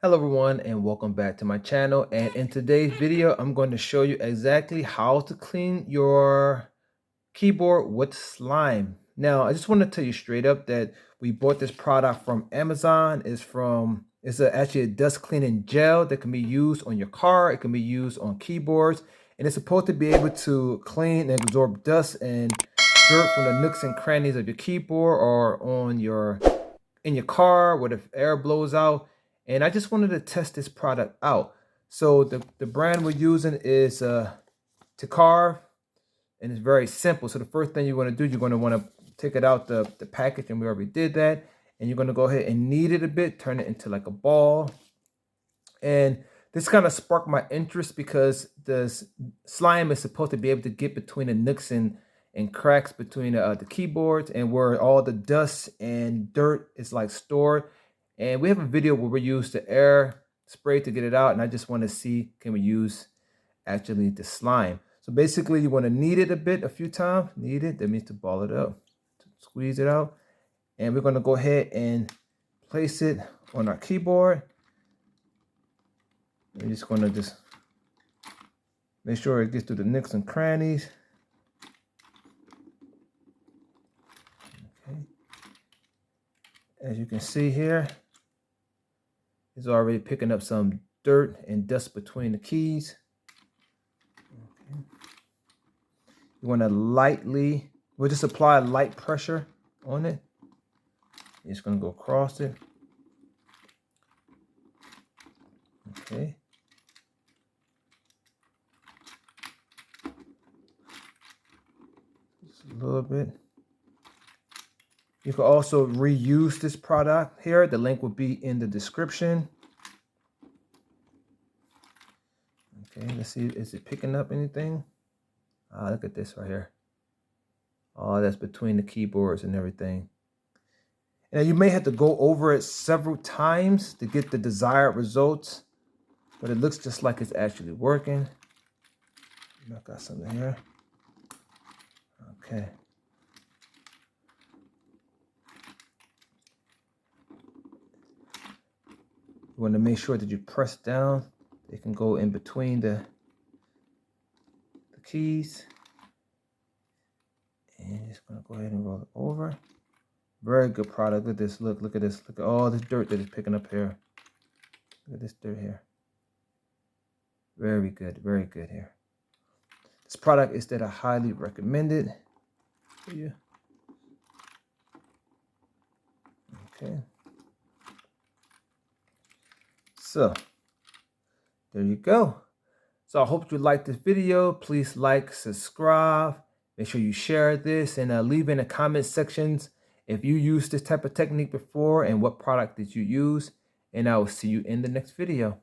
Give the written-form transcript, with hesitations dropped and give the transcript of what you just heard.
Hello everyone and welcome back to my channel, and in today's video I'm going to show you exactly how to clean your keyboard with slime. Now I just want to tell you straight up that we bought this product from Amazon. Actually a dust cleaning gel that can be used on your car, it can be used on keyboards, and it's supposed to be able to clean and absorb dust and dirt from the nooks and crannies of your keyboard or in your car where the air blows out. And I just wanted to test this product out. So the brand we're using is Takar, and it's very simple. So the first thing you're going to do, you're going to want to take it out the package, and we already did that. And you're going to go ahead and knead it a bit, turn it into like a ball. And this kind of sparked my interest because the slime is supposed to be able to get between the nooks and cracks between the keyboards and where all the dust and dirt is like stored. And we have a video where we use the air spray to get it out, and I just want to see, can we use actually the slime. So basically you want to knead it a few times. Knead it, that means to ball it up, squeeze it out. And we're going to go ahead and place it on our keyboard. We're just going to make sure it gets through the nooks and crannies. Okay. As you can see here, it's already picking up some dirt and dust between the keys. Okay. You want to we'll just apply light pressure on it. You're just going to go across it. Okay. Just a little bit. You can also reuse this product here. The link will be in the description. Okay, let's see, is it picking up anything? Look at this right here. Oh, that's between the keyboards and everything. Now you may have to go over it several times to get the desired results, but it looks just like it's actually working. I got something here. Okay. You want to make sure that you press down. It can go in between the keys. And you're just going to go ahead and roll it over. Very good product. Look at this. Look at this. Look at all this dirt that it's picking up here. Look at this dirt here. Very good. Very good here. This product is that I highly recommend it for you. Okay. So there you go. So I hope you liked this video. Please like, subscribe, make sure you share this, and leave in the comment sections if you used this type of technique before and what product did you use. And I will see you in the next video.